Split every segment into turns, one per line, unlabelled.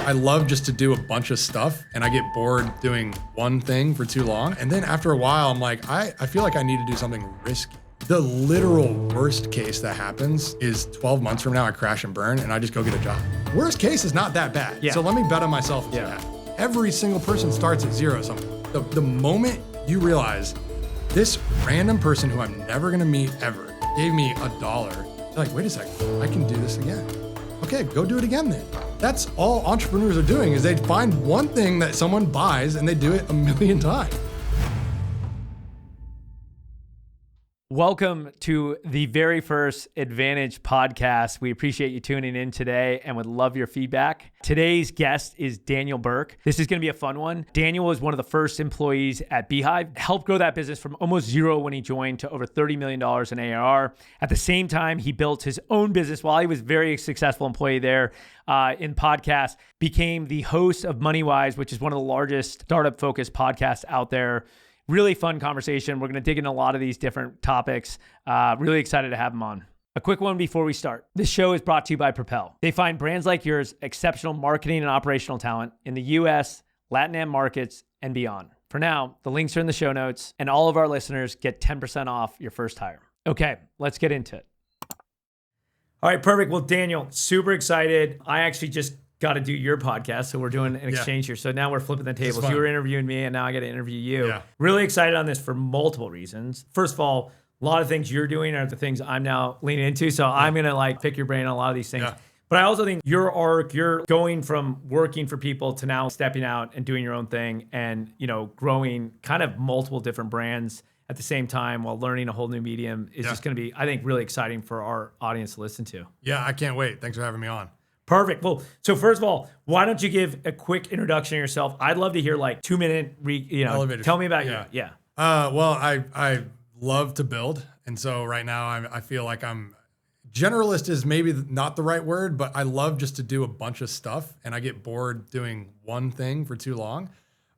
I love just to do a bunch of stuff and I get bored doing one thing for too long. And then after a while, I'm like, I feel like I need to do something risky. The literal worst case that happens is 12 months from now, I crash and burn and I just go get a job. Worst case is not that bad. So let me bet on myself into that. Every single person starts at zero something. The moment you realize this random person who I'm never gonna meet ever gave me $1, you're like, wait a second, I can do this again. Okay, go do it again then. That's all entrepreneurs are doing is they find one thing that someone buys and they do it a million times.
Welcome to the very first Advantage podcast. We appreciate you tuning in today and would love your feedback. Today's guest is Daniel Berk. This is going to be a fun one. Daniel was one of the first employees at beehiiv, helped grow that business from almost zero when he joined to over $30 million in ARR. At the same time, he built his own business while he was a very successful employee there in podcasts, became the host of MoneyWise, which is one of the largest startup-focused podcasts out there. Really fun conversation. We're going to dig into a lot of these different topics. Really excited to have him on. A quick one before we start. This show is brought to you by Propel. They find brands like yours exceptional marketing and operational talent in the US, LatAm markets, and beyond. For now, the links are in the show notes, and all of our listeners get 10% off your first hire. Okay, let's get into it. All right, perfect. Well, Daniel, super excited. I actually just got to do your podcast. So we're doing an exchange here. So now we're flipping the tables. You were interviewing me and now I got to interview you. Yeah. Really excited on this for multiple reasons. First of all, a lot of things you're doing are the things I'm now leaning into. So I'm going to pick your brain on a lot of these things. Yeah. But I also think your arc, you're going from working for people to now stepping out and doing your own thing and, growing kind of multiple different brands at the same time while learning a whole new medium is just going to be, I think, really exciting for our audience to listen to.
Yeah, I can't wait. Thanks for having me on.
Perfect. Well, so first of all, why don't you give a quick introduction of yourself? I'd love to hear 2-minute,
elevator.
Tell me about you. Yeah.
Well, I love to build. And so right now I feel like I'm generalist is maybe not the right word, but I love just to do a bunch of stuff and I get bored doing one thing for too long.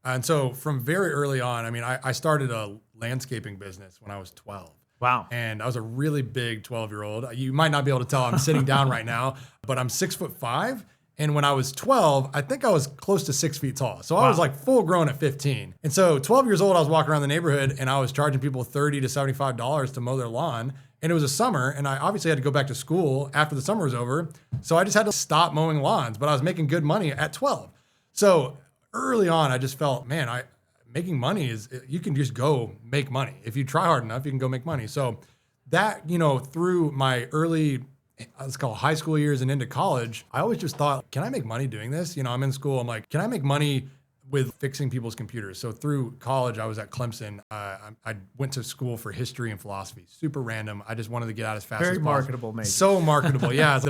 And so from very early on, I started a landscaping business when I was 12.
Wow.
And I was a really big 12-year-old. You might not be able to tell I'm sitting down right now, but I'm 6'5". And when I was 12, I think I was close to 6 feet tall. So I was full grown at 15. And so 12 years old, I was walking around the neighborhood and I was charging people $30 to $75 to mow their lawn. And it was a summer and I obviously had to go back to school after the summer was over. So I just had to stop mowing lawns, but I was making good money at 12. So early on, I just felt, man, making money is, you can just go make money. If you try hard enough, you can go make money. So that, through my early, let's call it high school years and into college, I always just thought, can I make money doing this? I'm in school. I'm like, can I make money with fixing people's computers? So through college, I was at Clemson. I went to school for history and philosophy. Super random. I just wanted to get out as fast as possible.
Very marketable major.
So marketable. Yeah, it's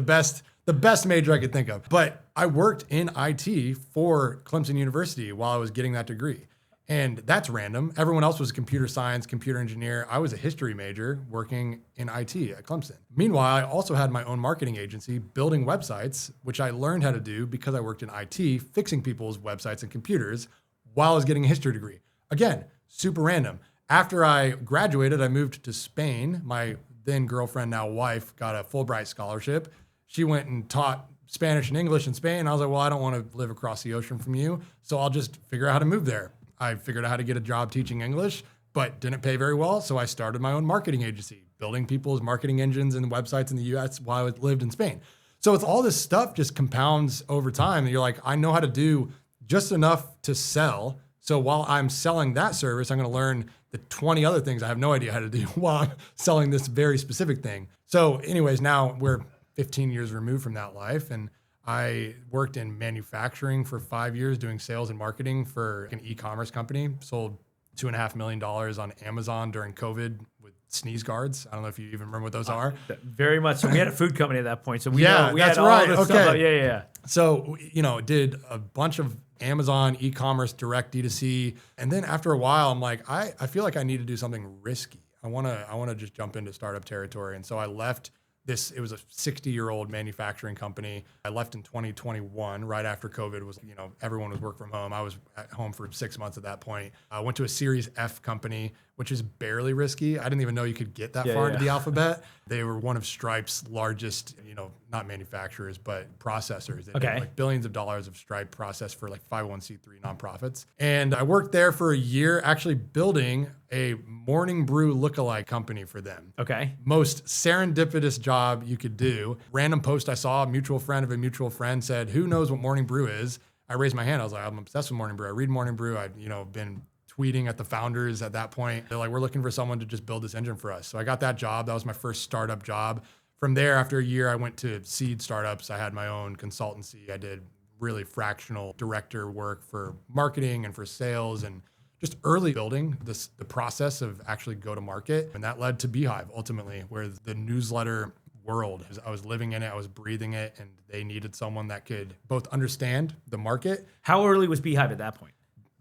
the best major I could think of. But I worked in IT for Clemson University while I was getting that degree. And that's random. Everyone else was a computer science, computer engineer. I was a history major working in IT at Clemson. Meanwhile, I also had my own marketing agency building websites, which I learned how to do because I worked in IT, fixing people's websites and computers while I was getting a history degree. Again, super random. After I graduated, I moved to Spain. My then girlfriend, now wife, got a Fulbright scholarship. She went and taught Spanish and English in Spain. I was like, well, I don't want to live across the ocean from you, so I'll just figure out how to move there. I figured out how to get a job teaching English, but didn't pay very well. So I started my own marketing agency, building people's marketing engines and websites in the US while I lived in Spain. So it's all this stuff just compounds over time. And you're like, I know how to do just enough to sell. So while I'm selling that service, I'm going to learn the 20 other things I have no idea how to do while I'm selling this very specific thing. So anyways, now we're 15 years removed from that life. And I worked in manufacturing for 5 years doing sales and marketing for an e-commerce company, sold $2.5 million on Amazon during COVID with sneeze guards. I don't know if you even remember what those are.
Very much. So we had a food company at that point. So we
that's
had all
right.
this
Okay.
stuff. Yeah.
So, did a bunch of Amazon e-commerce direct D2C. And then after a while, I'm like, I feel like I need to do something risky. I want to just jump into startup territory. And so I left it was a 60-year-old manufacturing company. I left in 2021, right after COVID was, everyone was work from home. I was at home for 6 months at that point. I went to a Series F company, which is barely risky. I didn't even know you could get that far into the alphabet. They were one of Stripe's largest, not manufacturers, but processors. They
Okay.
did like billions of dollars of Stripe processed for like 501c3 nonprofits. And I worked there for a year, actually building a morning brew lookalike company for them.
Okay.
Most serendipitous job you could do. Random post I saw, a mutual friend of a mutual friend said, who knows what morning brew is? I raised my hand. I was like, I'm obsessed with morning brew. I read morning brew. I'd, been tweeting at the founders at that point. They're like, we're looking for someone to just build this engine for us. So I got that job. That was my first startup job. From there, after a year, I went to seed startups. I had my own consultancy. I did really fractional director work for marketing and for sales and just early building the process of actually go to market. And that led to beehiiv ultimately, where the newsletter world, I was living in it, I was breathing it, and they needed someone that could both understand the market.
How early was beehiiv at that point?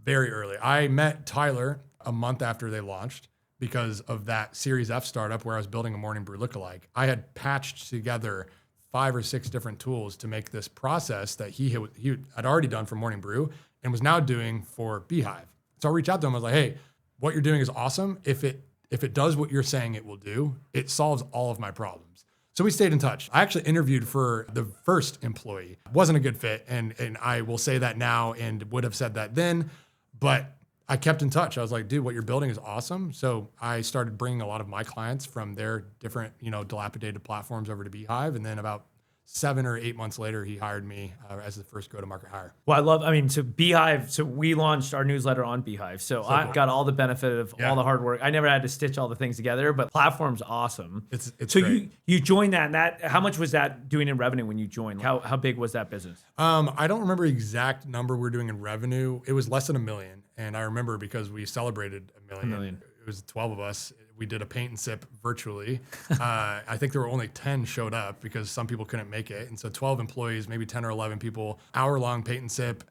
Very early. I met Tyler a month after they launched because of that Series F startup where I was building a morning brew lookalike. I had patched together 5 or 6 different tools to make this process that he had already done for morning brew and was now doing for beehiiv. So I reached out to him. I was like, hey, what you're doing is awesome. If it does what you're saying it will do, it solves all of my problems. So we stayed in touch. I actually interviewed for the first employee. Wasn't a good fit, and I will say that now and would have said that then, but I kept in touch. I was like, dude, what you're building is awesome. So I started bringing a lot of my clients from their different, dilapidated platforms over to beehiiv. And then about 7 or 8 months later, he hired me as the first go-to-market hire.
Well, so beehiiv, so we launched our newsletter on beehiiv. So I got all the benefit of all the hard work. I never had to stitch all the things together, but platform's awesome.
It's
so
great.
you joined that, how much was that doing in revenue when you joined? How big was that business?
I don't remember the exact number we're doing in revenue. It was less than $1 million. And I remember because we celebrated $1 million. It was 12 of us. We did a paint and sip virtually. I think there were only 10 showed up because some people couldn't make it. And so 12 employees, maybe 10 or 11 people, hour-long paint and sip.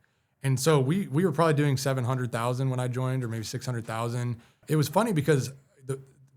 And so we were probably doing 700,000 when I joined, or maybe 600,000. It was funny because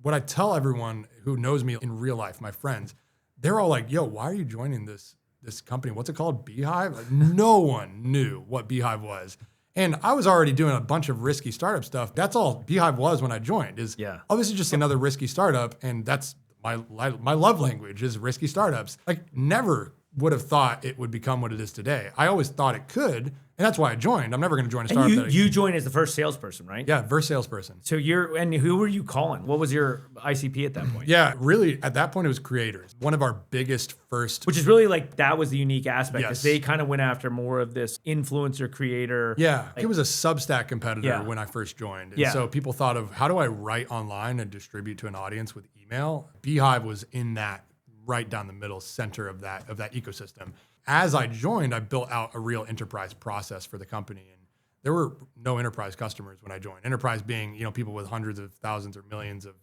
what I tell everyone who knows me in real life, my friends, they're all like, yo, why are you joining this company? What's it called? beehiiv? Like, no one knew what beehiiv was. And I was already doing a bunch of risky startup stuff. That's all beehiiv was when I joined, is this is just another risky startup. And that's my love language is risky startups. Like, never would have thought it would become what it is today. I always thought it could, and that's why I joined. I'm never going to join a startup.
And you joined as the first salesperson, right?
Yeah, first salesperson.
So and who were you calling? What was your ICP at that point?
Yeah, really, at that point, it was creators. One of our biggest first...
Which is really that was the unique aspect, because
Yes.
they kind of went after more of this influencer creator.
Yeah, it was a Substack competitor when I first joined. And so people thought of, how do I write online and distribute to an audience with email? beehiiv was in that right down the middle center of that ecosystem. As I joined, I built out a real enterprise process for the company. And there were no enterprise customers when I joined. Enterprise being, people with hundreds of thousands or millions of,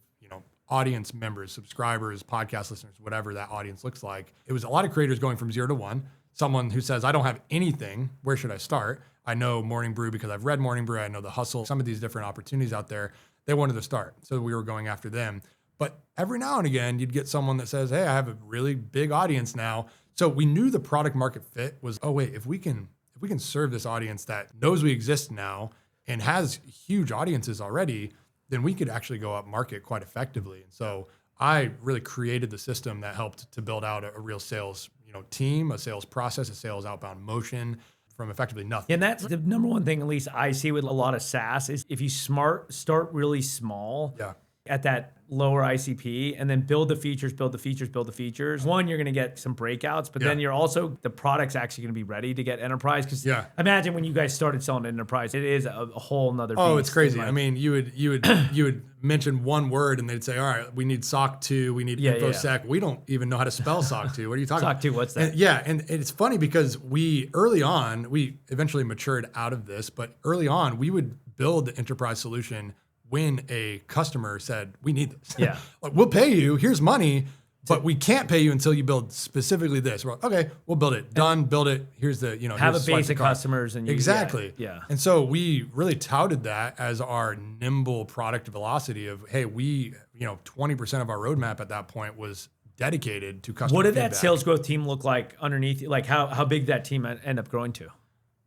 audience members, subscribers, podcast listeners, whatever that audience looks like. It was a lot of creators going from 0 to 1. Someone who says, I don't have anything, where should I start? I know Morning Brew because I've read Morning Brew. I know The Hustle, some of these different opportunities out there. They wanted to start. So we were going after them. But every now and again, you'd get someone that says, hey, I have a really big audience now. So we knew the product market fit was, oh wait, if we can serve this audience that knows we exist now and has huge audiences already, then we could actually go up market quite effectively. And so I really created the system that helped to build out a real sales, team, a sales process, a sales outbound motion from effectively nothing.
And that's the number one thing, at least I see with a lot of SaaS, is if you start really small.
Yeah.
At that lower ICP and then build the features. One, you're going to get some breakouts, but then the product's actually going to be ready to get enterprise. Because imagine when you guys started selling enterprise, it is a whole nother beast.
Oh, it's crazy. I mean, you would mention one word and they'd say, all right, we need SOC 2, we need InfoSec. We don't even know how to spell SOC 2. What are you talking about?
SOC 2, what's that?
And it's funny because we eventually matured out of this, but early on, we would build the enterprise solution when a customer said, we need this.
Yeah.
Like, we'll pay you, here's money, but we can't pay you until you build specifically this. We're like, okay, we'll build it. Done, build it. Here's the,
have a base of customers. And
exactly.
Yeah.
And so we really touted that as our nimble product velocity of, hey, 20% of our roadmap at that point was dedicated to customer
What did
feedback.
that sales growth team look like underneath you? Like how big did that team end up growing to?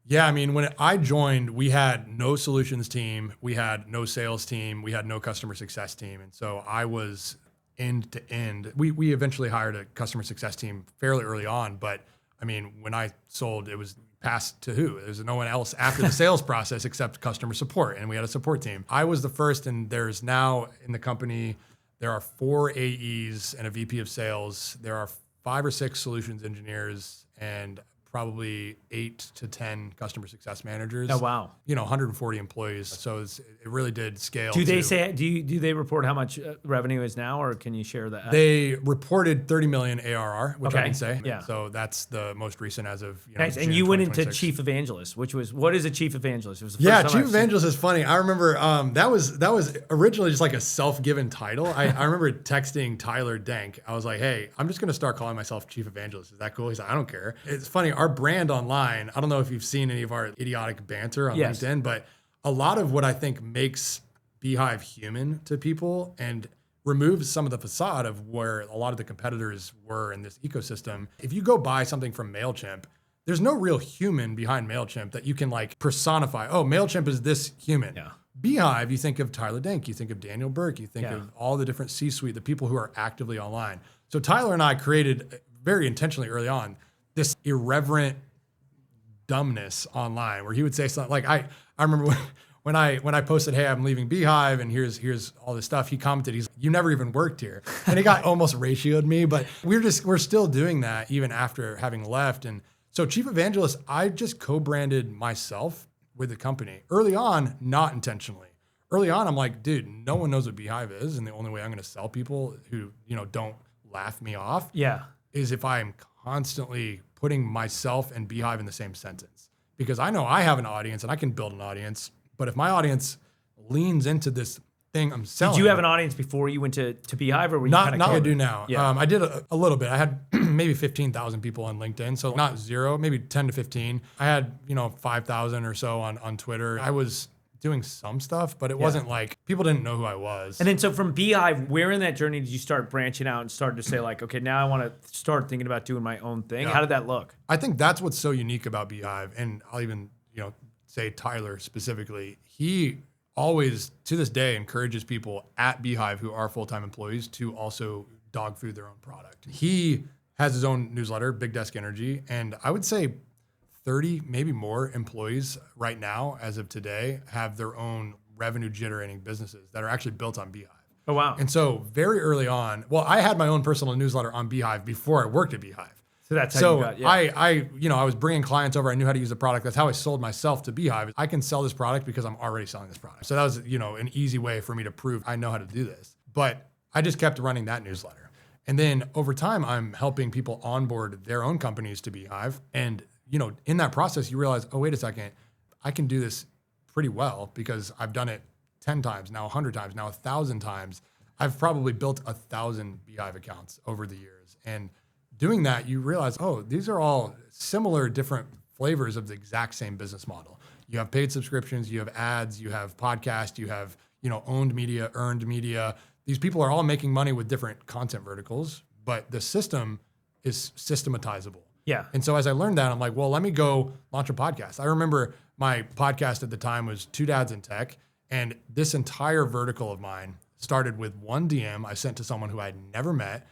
Yeah, I mean, when I joined, we had no solutions team, we had no sales team, we had no customer success team. And so I was end to end. We eventually hired a customer success team fairly early on, but I mean, when I sold, it was passed to who? There's no one else after the sales process except customer support, and we had a support team. I was the first, and there's now in the company, there are 4 AEs and a VP of sales. There are 5 or 6 solutions engineers and probably 8 to 10 customer success managers.
Oh, wow.
140 employees. So it really did scale.
Do they report how much revenue is now, or can you share that?
They reported 30 million ARR, which I
Okay.
can say.
Yeah.
So that's the most recent as of,
Nice.
June
And you went into
2026.
chief evangelist, what is a chief evangelist? It was the
Yeah,
first time
chief
I've seen-
evangelist is funny. I remember that was originally just like a self-given title. I remember texting Tyler Denk. I was like, hey, I'm just going to start calling myself chief evangelist. Is that cool? He's like, I don't care. It's funny. Our brand online, I don't know if you've seen any of our idiotic banter on
Yes.
LinkedIn, but a lot of what I think makes beehiiv human to people and removes some of the facade of where a lot of the competitors were in this ecosystem. If you go buy something from MailChimp, there's no real human behind MailChimp that you can like personify. Oh, MailChimp is this human.
Yeah.
beehiiv, you think of Tyler Denk, you think of Daniel Berk, you think
Yeah.
of all the different C-suite, the people who are actively online. So Tyler and I created very intentionally early on this irreverent dumbness online where he would say something like, I remember when I posted, hey, I'm leaving beehiiv and here's all this stuff, he commented, he's like, you never even worked here. And he got almost ratioed me, but we're still doing that even after having left. And so chief evangelist, I just co-branded myself with the company early on, not intentionally. Early on, I'm like, dude, no one knows what beehiiv is. And the only way I'm going to sell people who, don't laugh me off
Yeah.
is if I'm constantly putting myself and beehiiv in the same sentence, because I know I have an audience and I can build an audience. But if my audience leans into this thing I'm selling,
Did you have an audience before you went to beehiiv, or were you
not
kinda
like I
covered?
do now.
Yeah.
I did a little bit. I had maybe 15,000 people on LinkedIn, so not zero, maybe 10 to 15. I had 5,000 or so on Twitter. I was doing some stuff, but it wasn't like people didn't know who I was.
And then so from beehiiv, where in that journey did you start branching out and start to say like, okay, now I want to start thinking about doing my own thing?
Yeah.
How did that look?
I think that's what's so unique about beehiiv, and I'll even say Tyler specifically. He always, to this day, encourages people at beehiiv who are full-time employees to also dog food their own product. He has his own newsletter, Big Desk Energy, and I would say 30, maybe more employees right now, as of today, have their own revenue-generating businesses that are actually built on beehiiv.
Oh, wow.
And so very early on, I had my own personal newsletter on beehiiv before I worked at beehiiv.
So that's how you got, yeah.
I was bringing clients over. I knew how to use the product. That's how I sold myself to beehiiv. I can sell this product because I'm already selling this product. So that was, an easy way for me to prove I know how to do this. But I just kept running that newsletter. And then over time, I'm helping people onboard their own companies to beehiiv. And, in that process, you realize, oh, wait a second, I can do this pretty well because I've done it 10 times, now 100 times, now 1,000 times. I've probably built 1,000 beehiiv accounts over the years. And doing that, you realize, oh, these are all similar, different flavors of the exact same business model. You have paid subscriptions, you have ads, you have podcasts, you have, owned media, earned media. These people are all making money with different content verticals, but the system is systematizable.
Yeah.
And so as I learned that, I'm like, well, let me go launch a podcast. I remember my podcast at the time was Two Dads in Tech. And this entire vertical of mine started with one DM I sent to someone who I had never met,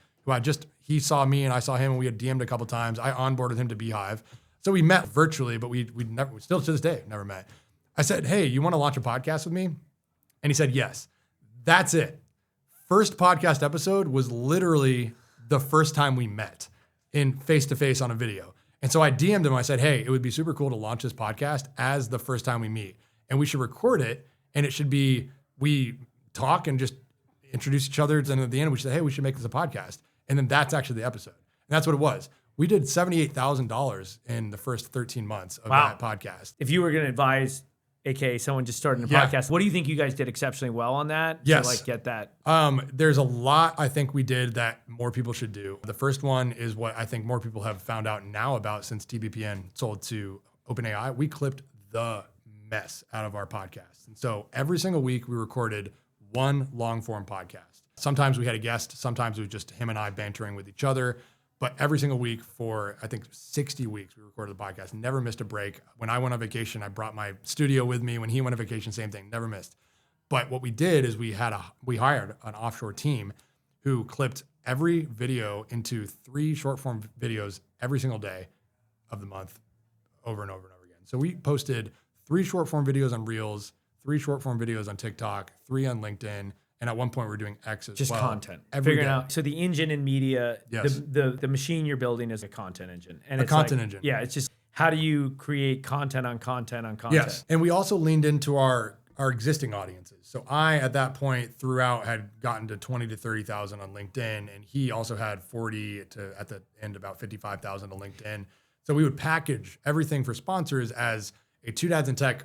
he saw me and I saw him, and we had DM'd a couple times. I onboarded him to beehiiv. So we met virtually, but we never, still to this day, never met. I said, hey, you want to launch a podcast with me? And he said, yes. That's it. First podcast episode was literally the first time we met in face-to-face on a video. And so I DM'd him. I said, hey, it would be super cool to launch this podcast as the first time we meet. And we should record it. And it should be, we talk and just introduce each other. And at the end, we should say, hey, we should make this a podcast. And then that's actually the episode. And that's what it was. We did $78,000 in the first 13 months of that podcast.
If you were going to advise, AKA someone just starting a podcast, what do you think you guys did exceptionally well on that?
Yes.
To get that.
There's a lot I think we did that more people should do. The first one is what I think more people have found out now about since TBPN sold to OpenAI. We clipped the mess out of our podcast. And so every single week we recorded one long form podcast. Sometimes we had a guest, sometimes it was just him and I bantering with each other. But every single week for, I think, 60 weeks, we recorded the podcast. Never missed a break. When I went on vacation, I brought my studio with me. When he went on vacation, same thing, never missed. But what we did is we hired an offshore team who clipped every video into 3 short form videos every single day of the month over and over and over again. So we posted 3 short form videos on Reels, 3 short form videos on TikTok, 3 on LinkedIn. And at one point we were doing X as
just
well.
Content.
Every
Figuring
day.
out. So the engine in media,
Yes.
the machine you're building is a content engine. And
A content engine.
Yeah. It's just how do you create content on content on content?
Yes. And we also leaned into our existing audiences. So I, at that point, throughout had gotten to 20 to 30,000 on LinkedIn. And he also had 40 to, at the end, about 55,000 on LinkedIn. So we would package everything for sponsors as a 2 Dads in Tech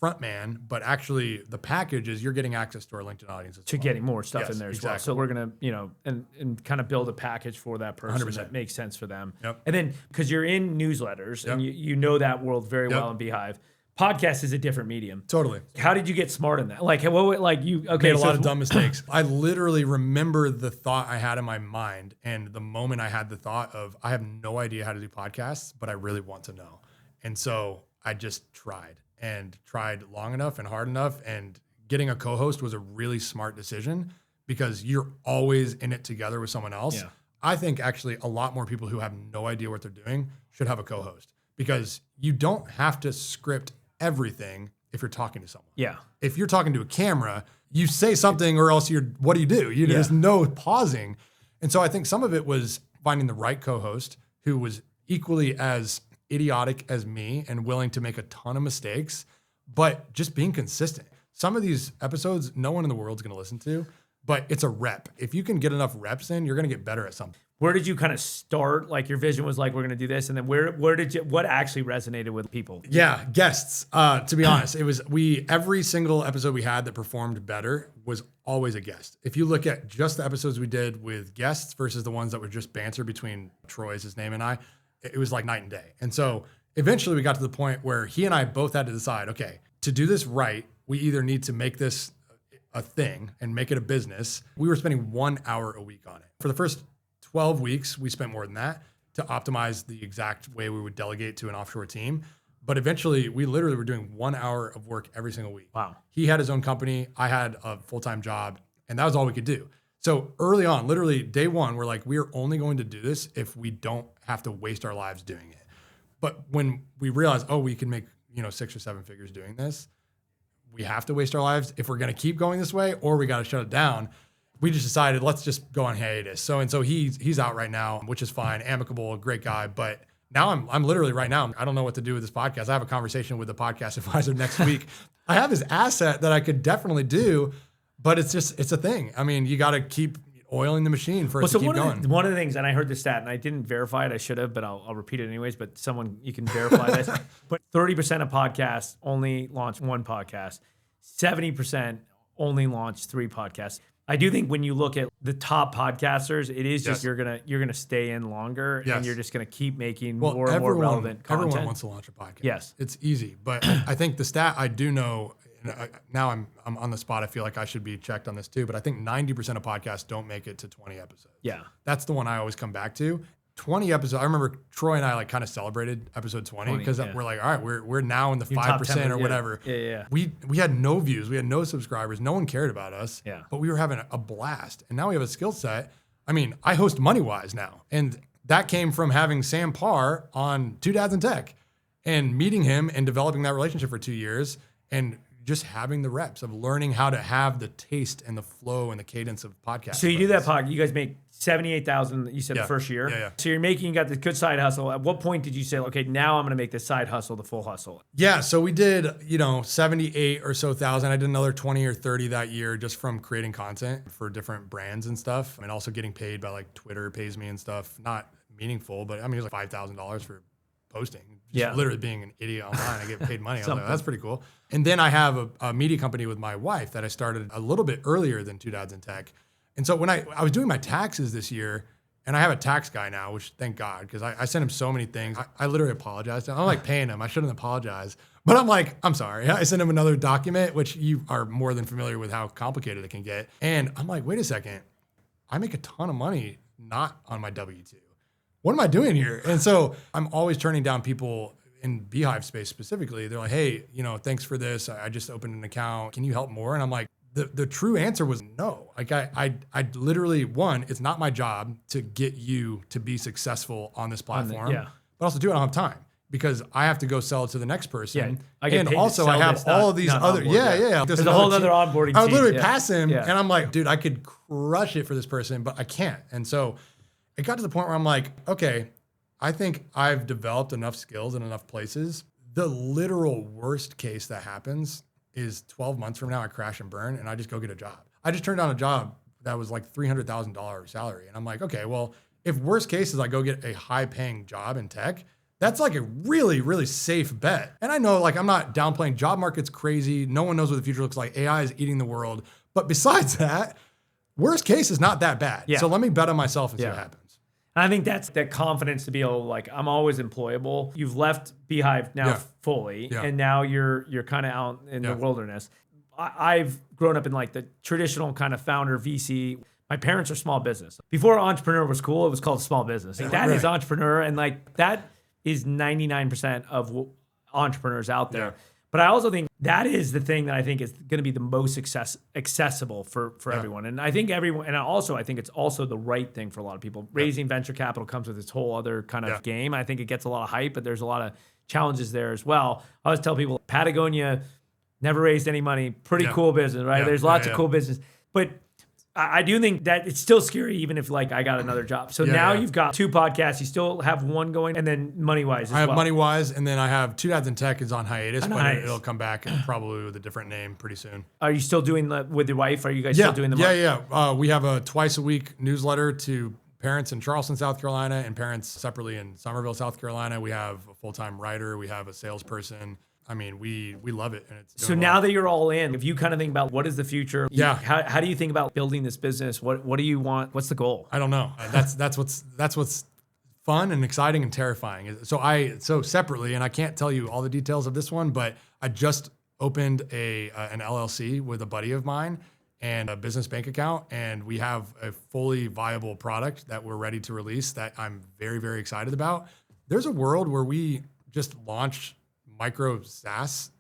front man, but actually the package is you're getting access to our LinkedIn audience
To getting more stuff in there as well.
exactly.
So we're going to, and kind of build a package for that person
100%.
that makes sense for them.
Yep.
And then, because you're in newsletters and
Yep.
you know that world very well in beehiiv, podcast is a different medium.
Totally.
How did you get smart in that? Like, what, like you, okay.
Made a lot of dumb mistakes. I literally remember the thought I had in my mind and the moment I had the thought of, I have no idea how to do podcasts, but I really want to know. And so I just tried long enough and hard enough. And getting a co-host was a really smart decision because you're always in it together with someone else.
Yeah.
I think actually a lot more people who have no idea what they're doing should have a co-host because you don't have to script everything if you're talking to someone.
Yeah.
If you're talking to a camera, you say something or else what do? There's no pausing. And so I think some of it was finding the right co-host who was equally as idiotic as me and willing to make a ton of mistakes, but just being consistent. Some of these episodes, no one in the world's going to listen to, but it's a rep. If you can get enough reps in, you're going to get better at something.
Where did you kind of start? Like your vision was like, we're going to do this. And then what actually resonated with people?
Yeah, guests. To be honest, it was every single episode we had that performed better was always a guest. If you look at just the episodes we did with guests versus the ones that were just banter between Troy's his name and I, it was like night and day. And so eventually we got to the point where he and I both had to decide, okay, to do this right, we either need to make this a thing and make it a business. We were spending 1 hour a week on it. For the first 12 weeks, we spent more than that to optimize the exact way we would delegate to an offshore team. But eventually we literally were doing 1 hour of work every single week.
Wow.
He had his own company. I had a full-time job and that was all we could do. So early on, literally day one, we're like, we are only going to do this if we don't have to waste our lives doing it. But when we realized, we can make 6 or 7 figures doing this, we have to waste our lives if we're going to keep going this way, or we got to shut it down. We just decided, let's just go on hiatus. So he's out right now, which is fine, amicable, great guy. But now I'm literally right now, I don't know what to do with this podcast. I have a conversation with the podcast advisor next week. I have this asset that I could definitely do, but it's a thing. I mean, you got to keep oiling the machine for it to keep going.
One of the things, and I heard this stat, and I didn't verify it, I should have, but I'll repeat it anyways, but you can verify this. But 30% of podcasts only launch 1 podcast. 70% only launch 3 podcasts. I do think when you look at the top podcasters, it is just you're gonna stay in longer and you're just gonna keep making more and more relevant content.
Everyone wants to launch a podcast.
Yes.
It's easy. But I think the stat I do know, now I'm on the spot, I feel like I should be checked on this too, but I think 90% of podcasts don't make it to 20 episodes.
Yeah. That's
the one I always come back to. 20 episodes. I remember Troy and I kind of celebrated episode 20 because we're like, all right, we're now in the 5% or whatever.
Yeah.
We had no views. We had no subscribers. No one cared about us.
Yeah.
But we were having a blast. And now we have a skill set. I mean, I host MoneyWise now. And that came from having Sam Parr on 2 Dads in Tech and meeting him and developing that relationship for 2 years and just having the reps of learning how to have the taste and the flow and the cadence of podcasting.
So you do that podcast. You guys make $78,000. You said the first year.
Yeah.
So you got this good side hustle. At what point did you say, okay, now I'm going to make this side hustle the full hustle?
Yeah. So we did, 78 or so thousand. I did another 20 or 30 that year just from creating content for different brands and stuff, and also getting paid by like Twitter pays me and stuff. Not meaningful, but I mean, it was like $5,000 for posting. Just literally being an idiot online. I get paid money. I was like, that's pretty cool. And then I have a media company with my wife that I started a little bit earlier than 2 Dads in Tech. And so when I was doing my taxes this year, and I have a tax guy now, which thank God, because I sent him so many things. I literally apologized to him. I'm like paying him. I shouldn't apologize. But I'm like, I'm sorry. I sent him another document, which you are more than familiar with how complicated it can get. And I'm like, wait a second. I make a ton of money not on my W-2. What am I doing here? And so I'm always turning down people in beehiiv space specifically. They're like, hey, thanks for this. I just opened an account. Can you help more? And I'm like, the true answer was no. Like I literally, one, it's not my job to get you to be successful on this platform, but also two, I don't have time because I have to go sell it to the next person.
Yeah, I get
and
paid to
also
sell
I have
this,
all
not-
of these
not
other,
onboard,
yeah.
There's a whole other onboarding
I would
team.
literally pass him
Yeah.
and I'm like, dude, I could crush it for this person, but I can't. And so it got to the point where I'm like, okay, I think I've developed enough skills in enough places. The literal worst case that happens is 12 months from now, I crash and burn and I just go get a job. I just turned down a job that was like $300,000 salary. And I'm like, okay, well, if worst case is I go get a high paying job in tech, that's like a really, really safe bet. And I know like I'm not downplaying, job market's crazy. No one knows what the future looks like. AI is eating the world. But besides that, worst case is not that bad.
Yeah.
So let me bet on myself and see what happens.
And I think that's that confidence to be able to, like, I'm always employable. You've left beehiiv now fully, and now you're kind of out in the wilderness. I've grown up in like the traditional kind of founder VC. My parents are small business. Before entrepreneur was cool, it was called small business. Like, that is entrepreneur, and like that is 99% of entrepreneurs out there. But I also think that is the thing that I think is going to be the most accessible for everyone. And I think everyone, and also I think it's also the right thing for a lot of people. Raising venture capital comes with its whole other kind of game. I think it gets a lot of hype, but there's a lot of challenges there as well. I always tell people, Patagonia never raised any money. Pretty cool business, right? There's lots of cool business. But I do think that it's still scary, even if like I got another job. So now you've got two podcasts. You still have one going, and then MoneyWise as well.
I have MoneyWise, and then I have Two Dads in Tech is on hiatus, but it'll come back probably with a different name pretty soon.
Are you still doing that with your wife? Are you guys still doing the
We have a twice a week newsletter to parents in Charleston, South Carolina, and parents separately in Somerville, South Carolina. We have a full-time writer. We have a salesperson. I mean, we love it. And it's
so now that you're all in, if you kind of think about what is the future, how do you think about building this business? What do you want? What's the goal?
I don't know. That's what's fun and exciting and terrifying. So separately, and I can't tell you all the details of this one, but I just opened an LLC with a buddy of mine and a business bank account, and we have a fully viable product that we're ready to release that I'm very, very excited about. There's a world where we just launch micro SaaS,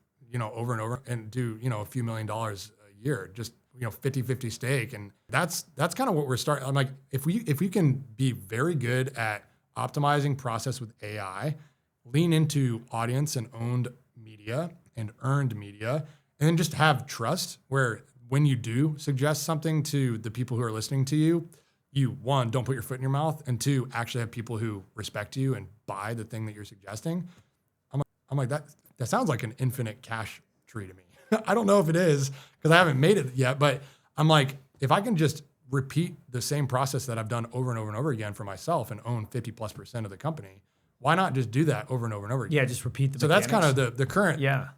over and over and do, a few $1 million a year, just, 50-50 stake. And that's kind of what we're starting. I'm like, if we can be very good at optimizing process with AI, lean into audience and owned media and earned media, and then just have trust where when you do suggest something to the people who are listening to you, one, don't put your foot in your mouth, and two, actually have people who respect you and buy the thing that you're suggesting. I'm like, that sounds like an infinite cash tree to me. I don't know if it is because I haven't made it yet, but I'm like, if I can just repeat the same process that I've done over and over and over again for myself and own 50+% of the company, why not just do that over and over and over again?
Yeah, just repeat the
mechanics. That's kind of the current.
Yeah.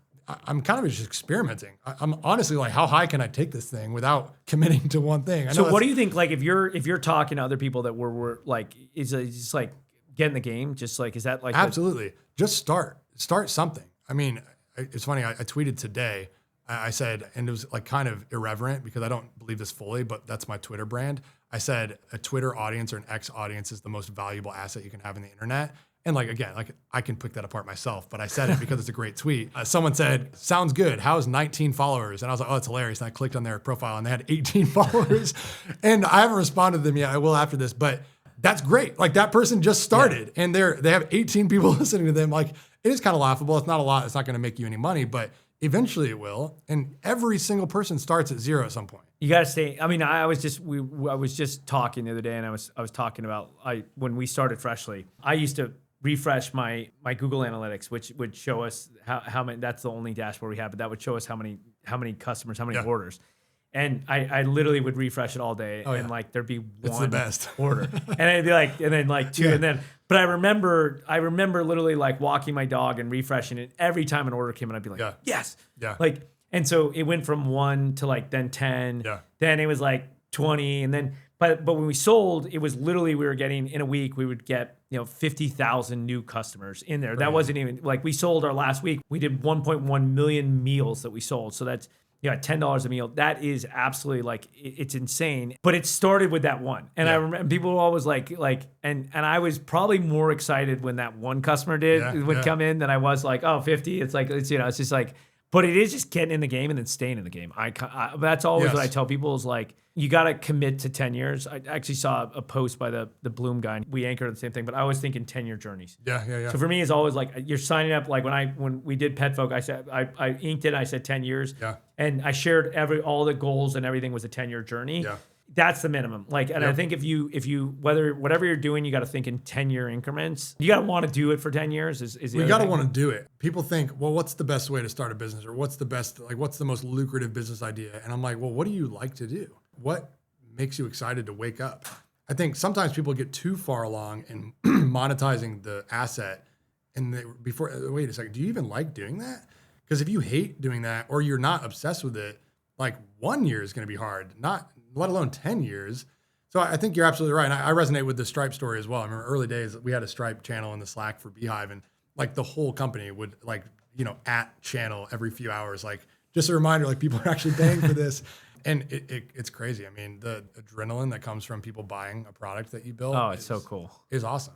I'm kind of just experimenting. I'm honestly like, how high can I take this thing without committing to one thing?
So what do you think, like, if you're talking to other people that were like, is it just like get in the game? Just like, is that like?
Absolutely. Just start something. I mean, it's funny. I tweeted today. I said, and it was like kind of irreverent because I don't believe this fully, but that's my Twitter brand. I said a Twitter audience or an X audience is the most valuable asset you can have in the internet. And like, again, like I can pick that apart myself, but I said it because it's a great tweet. Someone said, sounds good. How's 19 followers? And I was like, oh, that's hilarious. And I clicked on their profile and they had 18 followers. And I haven't responded to them yet. I will after this, but that's great. Like that person just started and they have 18 people listening to them. Like it is kind of laughable. It's not a lot. It's not going to make you any money, but eventually it will. And every single person starts at zero at some point.
You got to stay. I mean, I was just talking the other day and I was talking about when we started Freshly, I used to refresh my Google Analytics, which would show us how many. That's the only dashboard we have, but that would show us how many customers, how many orders. And I literally would refresh it all day, and like there'd be one
the best.
order, and it'd be like, and then like two, and then. But I remember literally like walking my dog and refreshing it every time an order came in. I'd be like, yes, like, and so it went from 1 to like then 10, then it was like 20, and then. But when we sold, it was literally we were getting in a week we would get 50,000 new customers in there. Right. That wasn't even like we sold our last week. We did 1.1 million meals that we sold. So that's $10 a meal. That is absolutely like it's insane. But it started with that one, and I remember people were always like and I was probably more excited when that one customer would come in than I was like 50. It's like it's just like. But it is just getting in the game and then staying in the game. That's always what I tell people is like, you got to commit to 10 years. I actually saw a post by the Bloom guy. We anchored the same thing, but I always think in 10-year journeys.
Yeah.
So for me, it's always like you're signing up. Like when we did Pet Folk, I said I inked it. I said 10 years.
Yeah.
And I shared all the goals and everything was a 10-year journey.
Yeah.
That's the minimum. Like, and I think if you whatever you're doing, you got to think in 10-year increments. You got to want to do it for 10 years.
You got to want to do it. People think, well, what's the best way to start a business, or what's the most lucrative business idea? And I'm like, well, what do you like to do? What makes you excited to wake up? I think sometimes people get too far along in monetizing the asset, and wait a second, do you even like doing that? Because if you hate doing that, or you're not obsessed with it, like 1 year is going to be hard, let alone 10 years. So I think you're absolutely right. And I resonate with the Stripe story as well. I remember early days, we had a Stripe channel in the Slack for beehiiv, and like the whole company would at channel every few hours, like just a reminder, like people are actually paying for this. And it's crazy. I mean, the adrenaline that comes from people buying a product that you built.
Oh, it's so cool.
Is awesome.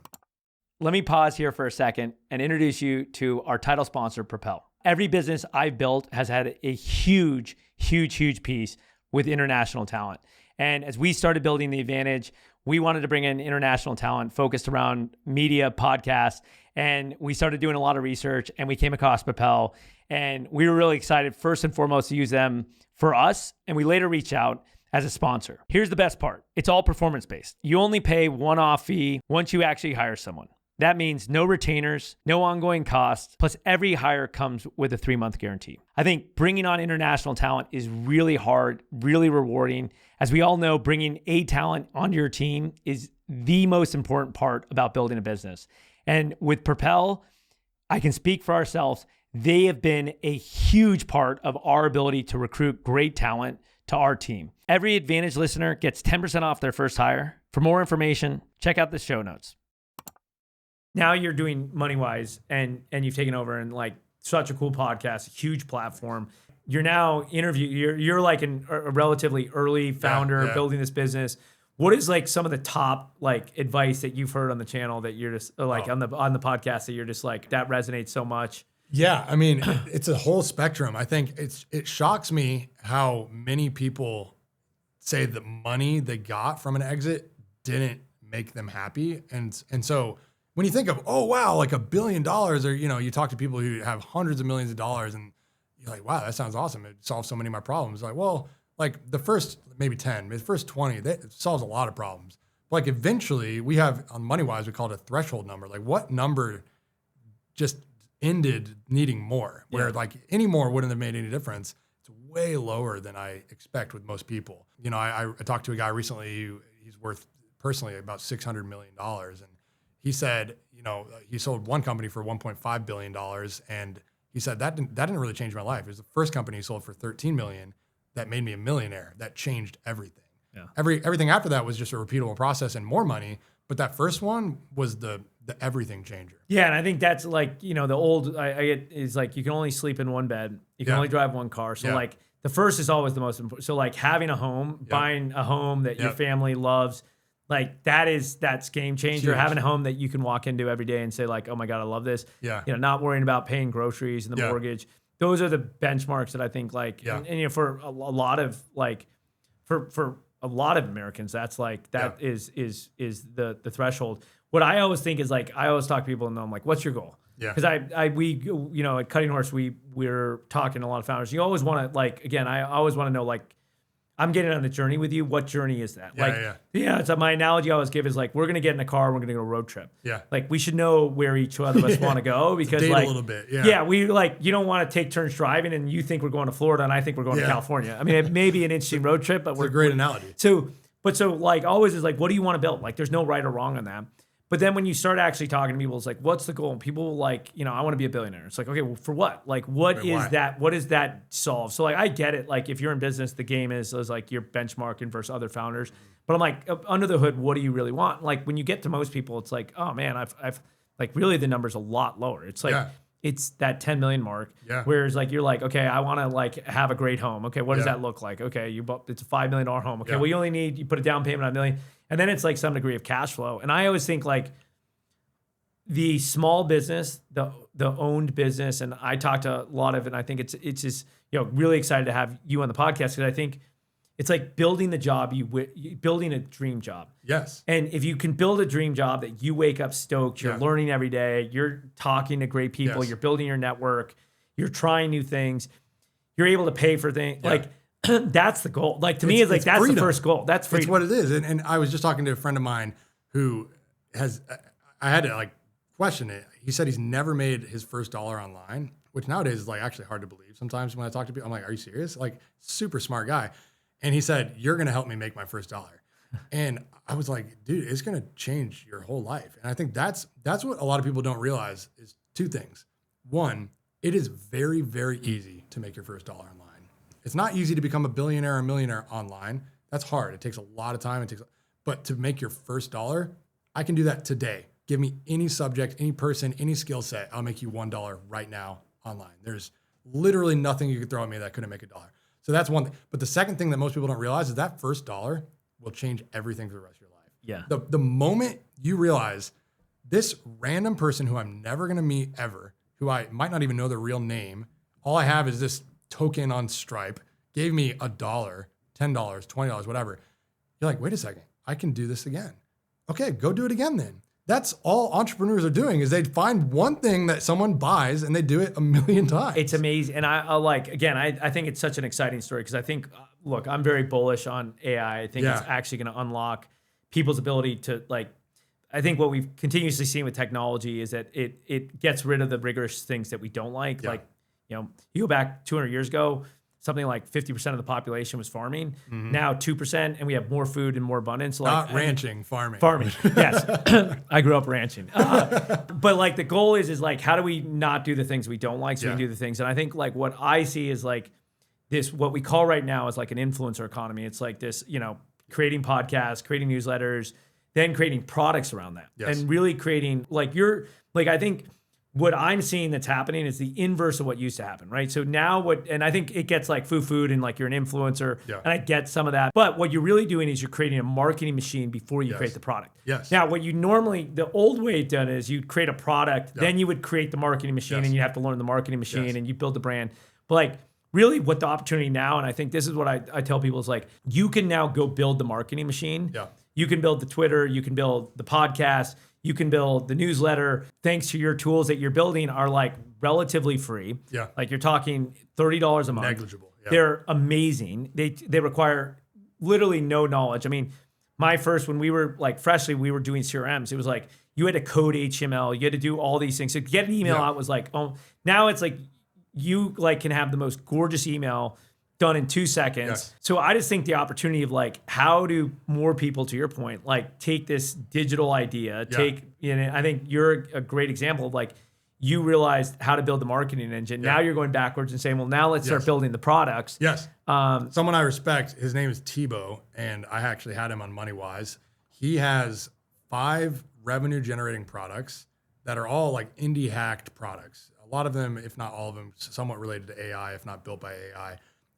Let me pause here for a second and introduce you to our title sponsor, Propel. Every business I've built has had a huge piece with international talent. And as we started building the Advantage, we wanted to bring in international talent focused around media, podcasts, and we started doing a lot of research, and we came across Propel, and we were really excited first and foremost to use them for us, and we later reached out as a sponsor. Here's the best part. It's all performance-based. You only pay one-off fee once you actually hire someone. That means no retainers, no ongoing costs, plus every hire comes with a 3-month guarantee. I think bringing on international talent is really hard, really rewarding. As we all know, bringing a talent onto your team is the most important part about building a business. And with Propel, I can speak for ourselves. They have been a huge part of our ability to recruit great talent to our team. Every Advantage listener gets 10% off their first hire. For more information, check out the show notes. Now you're doing MoneyWise and you've taken over, and like such a cool podcast, a huge platform. You're now you're like a relatively early founder building this business. What is like some of the top like advice that you've heard on the channel that you're just like on the podcast that you're just like, that resonates so much?
Yeah, I mean, it's a whole spectrum. I think it shocks me how many people say the money they got from an exit didn't make them happy. And so when you think of, oh, wow, like $1 billion, or, you talk to people who have hundreds of millions of dollars, and you're like, wow, that sounds awesome. It solves so many of my problems. Like, well, like the first maybe 10, the first 20, it solves a lot of problems. But like eventually we have on MoneyWise, we call it a threshold number. Like what number just ended needing more, where like any more wouldn't have made any difference. It's way lower than I expect with most people. I talked to a guy recently who he's worth personally about $600 million. And he said, he sold one company for $1.5 billion. And he said, that didn't really change my life. It was the first company he sold for $13 million that made me a millionaire. That changed everything. Yeah. Everything after that was just a repeatable process and more money. But that first one was the everything changer. Yeah, and I think that's like, the old, I get is like, you can only sleep in one bed. You can only drive one car. So like the first is always the most important. So like having a home, buying a home that your family loves, like that's game changer. Huge. Having a home that you can walk into every day and say like, oh my God, I love this. Yeah. Not worrying about paying groceries and the mortgage. Those are the benchmarks that I think like, and for a lot of like, for a lot of Americans, that's like, that is the threshold. What I always think is like, I always talk to people and I'm like, what's your goal? Yeah. Because we at Cutting Horse, we're talking to a lot of founders. You always want to like, again, I always want to know like, I'm getting on the journey with you. What journey is that? So my analogy I always give is like, we're going to get in a car, we're going to go road trip. Yeah. Like we should know where each other of us want to go, because date like a little bit. Yeah. Yeah. We like, you don't want to take turns driving and you think we're going to Florida and I think we're going to California. I mean, it may be an interesting road trip, but we're a great analogy. So like always is like, what do you want to build? Like there's no right or wrong on that. But then when you start actually talking to people, it's like, what's the goal? And people like, I want to be a billionaire. It's like, okay, well, for what? Like, what is that? What does that solve? So like, I get it. Like if you're in business, the game is like you're benchmarking versus other founders. But I'm like, under the hood, what do you really want? Like when you get to most people, it's like, oh man, I've like really the number's a lot lower. It's like, it's that 10 million mark. Yeah. Whereas like, you're like, okay, I want to like have a great home. Okay. What does that look like? Okay. It's a $5 million home. Okay. Well, you put a down payment on $1 million. And then it's like some degree of cash flow. And I always think like,
the small business, the owned business, and I talked to a lot of it, and I think it's just, really excited to have you on the podcast, because I think it's like building the job, building a dream job.
Yes.
And if you can build a dream job that you wake up stoked, you're learning every day, you're talking to great people, you're building your network, you're trying new things, you're able to pay for things. Like, that's the goal. Like, to me, it's like, that's freedom. The first goal. That's freedom.
It's what it is. And I was just talking to a friend of mine who I had to like question it. He said he's never made his first dollar online, which nowadays is like actually hard to believe. Sometimes when I talk to people, I'm like, are you serious? Like, super smart guy. And he said, you're going to help me make my first dollar. And I was like, dude, it's going to change your whole life. And I think that's what a lot of people don't realize is two things. One, it is very, very easy to make your first dollar online. It's not easy to become a billionaire or a millionaire online. That's hard. It takes a lot of time. But to make your first dollar, I can do that today. Give me any subject, any person, any skill set. I'll make you $1 right now online. There's literally nothing you could throw at me that couldn't make $1. So that's one thing. But the second thing that most people don't realize is that first dollar will change everything for the rest of your life.
Yeah.
The moment you realize this random person who I'm never going to meet ever, who I might not even know their real name, all I have is this token on Stripe, gave me $1, $10, $20, whatever. You're like, wait a second, I can do this again. Okay, go do it again then. That's all entrepreneurs are doing is they find one thing that someone buys and they do it 1,000,000 times.
It's amazing. And I think it's such an exciting story because I think, look, I'm very bullish on AI. I think it's actually going to unlock people's ability to I think what we've continuously seen with technology is that it gets rid of the rigorous things that we don't like. Yeah. You go back 200 years ago, something like 50% of the population was farming. Mm-hmm. Now 2%, and we have more food and more abundance.
Not ranching, farming.
Farming, yes. I grew up ranching. But the goal is how do we not do the things we don't like so we can do the things? And I think what I see is this, what we call right now is an influencer economy. It's this, creating podcasts, creating newsletters, then creating products around that. Yes. And really creating I think what I'm seeing that's happening is the inverse of what used to happen, right? So now and I think it gets food and you're an influencer, and I get some of that. But what you're really doing is you're creating a marketing machine before you create the product.
Yes.
Now, what you normally, the old way it's done is you'd create a product, then you would create the marketing machine, and you have to learn the marketing machine, and you build the brand. But really what the opportunity now, and I think this is what I tell people is you can now go build the marketing machine. Yeah. You can build the Twitter, you can build the podcast, you can build the newsletter. Thanks to your tools that you're building are relatively free. Yeah. You're talking $30 a month.
Negligible. Yeah.
They're amazing. They require literally no knowledge. I mean, my first, when we were freshly, we were doing CRMs. It was you had to code HTML. You had to do all these things. So to get an email out was now it's you can have the most gorgeous email done in 2 seconds. Yes. So I just think the opportunity of how do more people, to your point, take this digital idea, I think you're a great example of you realized how to build the marketing engine. Yeah. Now you're going backwards and saying, well, now let's start building the products.
Yes. Someone I respect, his name is Tebow, and I actually had him on MoneyWise. He has 5 revenue generating products that are all indie hacked products. A lot of them, if not all of them, somewhat related to AI, if not built by AI.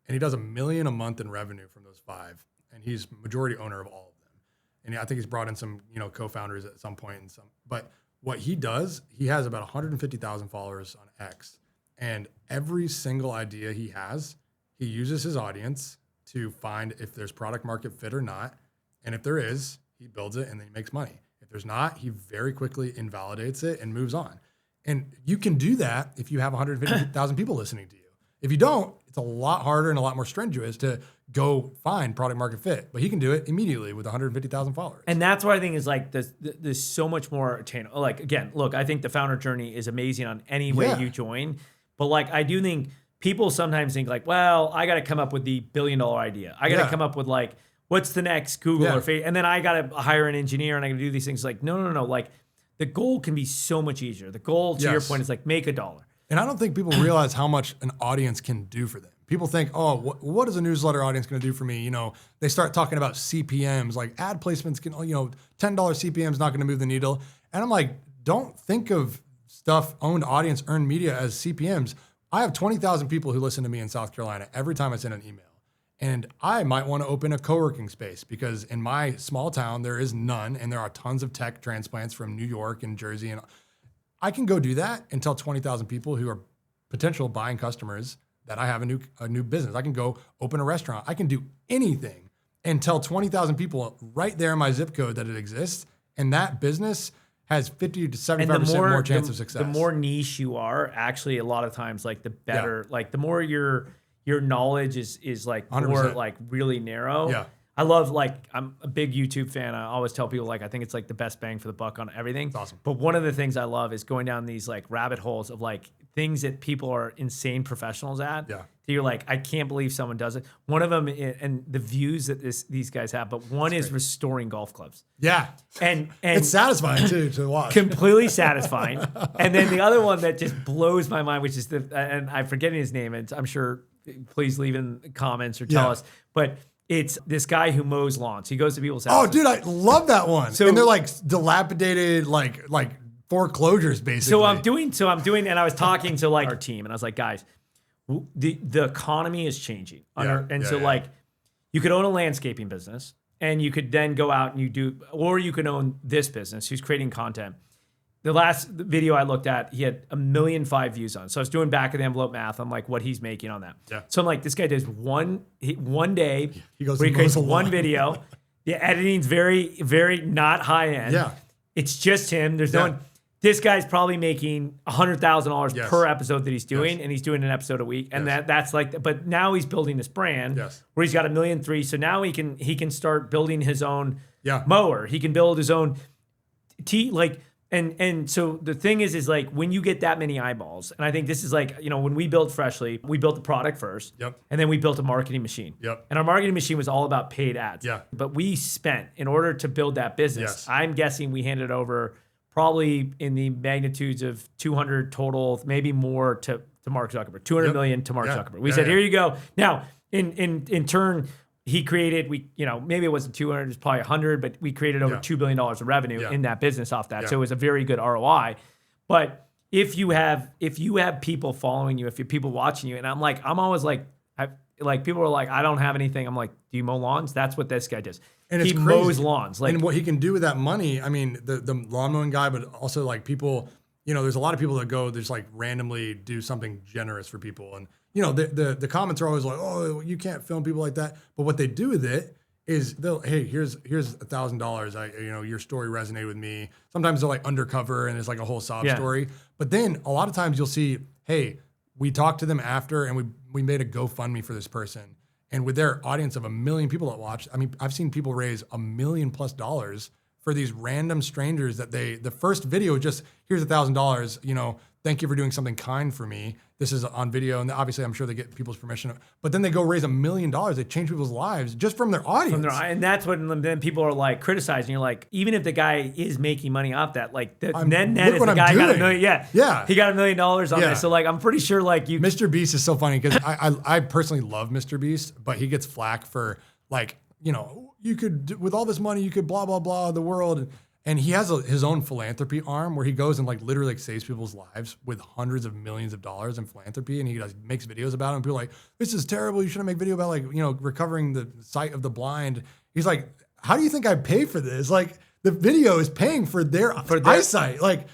And he does $1 million a month in revenue from those 5, and he's majority owner of all of them. And I think he's brought in some, co-founders at some point. But what he does, he has about 150,000 followers on X, and every single idea he has, he uses his audience to find if there's product market fit or not, and if there is, he builds it and then he makes money. If there's not, he very quickly invalidates it and moves on. And you can do that if you have 150,000 people listening to you. If you don't, it's a lot harder and a lot more strenuous to go find product market fit. But he can do it immediately with 150,000 followers.
And that's what I think is there's so much more attainable. Again, look, I think the founder journey is amazing on any way you join. But I do think people sometimes think well, I got to come up with the $1 billion idea. I got to come up with what's the next Google or Facebook, and then I got to hire an engineer and I got to do these things. No. The goal can be so much easier. The goal, to your point, is make $1.
And I don't think people realize how much an audience can do for them. People think, oh, what is a newsletter audience going to do for me? They start talking about CPMs, ad placements can, $10 CPM is not going to move the needle. And I'm don't think of stuff, owned audience, earned media as CPMs. I have 20,000 people who listen to me in South Carolina every time I send an email. And I might want to open a co-working space because in my small town, there is none. And there are tons of tech transplants from New York and Jersey. I can go do that and tell 20,000 people who are potential buying customers that I have a new business. I can go open a restaurant. I can do anything and tell 20,000 people right there in my zip code that it exists. And that business has 50 to 75% more chance of success.
The more niche you are, actually, a lot of times, like the better, like the more your knowledge is like 100%. More like really narrow.
Yeah.
I love, like, I'm a big YouTube fan. I always tell people, like, I think it's like the best bang for the buck on everything.
It's awesome.
But one of the things I love is going down these like rabbit holes of like things that people are insane professionals at.
Yeah.
You're like, I can't believe someone does it. One of them, and the views that these guys have, but one is restoring golf clubs.
Yeah.
And
it's satisfying too to watch.
Completely satisfying. And then the other one that just blows my mind, which is and I'm forgetting his name, and I'm sure, please leave in the comments or tell us, but it's this guy who mows lawns. He goes to people's houses.
Oh, dude, I love that one. So, and they're like dilapidated, like foreclosures, basically.
So I'm doing, and I was talking to like our team, and I was like, guys, the economy is changing. Like, you could own a landscaping business, and you could then go out and or you could own this business who's creating content. The last video I looked at, he had 1.5 million views on. So I was doing back of the envelope math on like what he's making on that. Yeah. So I'm like, this guy does one day where he creates one video. The editing's very, very not high end.
Yeah.
It's just him. There's no one. This guy's probably making $100,000 per episode that he's doing, and he's doing an episode a week. And that's like, but now he's building this brand where he's got 1.3 million. So now he can start building his own mower. He can build his own And so the thing is like when you get that many eyeballs, and I think this is like, when we built Freshly, we built the product first, and then we built a marketing machine. And our marketing machine was all about paid ads. But we spent, in order to build that business, I'm guessing we handed over probably in the magnitudes of 200 total, maybe more to Mark Zuckerberg, 200 million to Mark Zuckerberg. We said, here you go. Now, in turn, he created, maybe it wasn't 200, it was probably 100, but we created over $2 billion of revenue in that business off that. So it was a very good ROI. But if you have people following you, if you have people watching you, and I'm always like, people are like, I don't have anything. I'm like, do you mow lawns? That's what this guy does.
And
he mows lawns.
And what he can do with that money, I mean, the lawn mowing guy, but also like people, there's a lot of people that go, just like randomly do something generous for people. And, the comments are always like, oh, you can't film people like that. But what they do with it is hey, here's $1,000. Your story resonated with me. Sometimes they're like undercover and it's like a whole sob story. But then a lot of times you'll see, hey, we talked to them after and we made a GoFundMe for this person. And with their audience of 1 million people that watched, I mean, I've seen people raise $1 million+ for these random strangers that the first video just, here's $1,000, thank you for doing something kind for me. This is on video. And obviously I'm sure they get people's permission, but then they go raise $1 million. They change people's lives just from their audience.
And that's when then people are like criticizing. You're like, even if the guy is making money off that, like net is the guy got $1 million. Yeah. He got $1 million on this. So like, I'm pretty sure like you.
Mr. Beast is so funny because I personally love Mr. Beast, but he gets flack for like, you could, with all this money, you could blah, blah, blah the world. And he has his own philanthropy arm where he goes and like literally like saves people's lives with hundreds of millions of dollars in philanthropy. And he makes videos about it. And people are like, this is terrible. You shouldn't make video about like, recovering the sight of the blind. He's like, how do you think I pay for this? Like the video is paying for their eyesight. Like,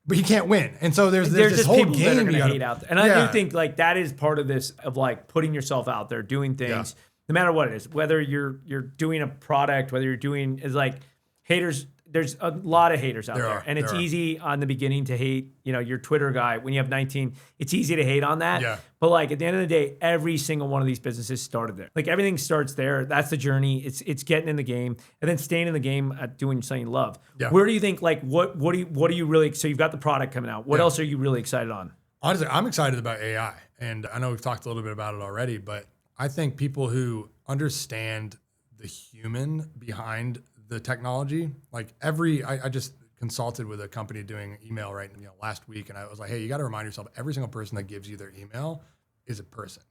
but he can't win. And so there's this whole
people
game
that are going to hate out there. And I do think like that is part of this of like putting yourself out there, doing things, no matter what it is, whether you're doing a product, whether you're doing is like haters. There's a lot of haters out there. And it's easy on the beginning to hate, your Twitter guy. When you have 19, it's easy to hate on that. Yeah. But like at the end of the day, every single one of these businesses started there. Like everything starts there. That's the journey. It's getting in the game and then staying in the game at doing something you love. Yeah. Where do you think, like, what do you really, so you've got the product coming out. What else are you really excited on?
Honestly, I'm excited about AI. And I know we've talked a little bit about it already, but I think people who understand the human behind the technology, like I just consulted with a company doing email last week, and I was like, hey, you got to remind yourself every single person that gives you their email is a person.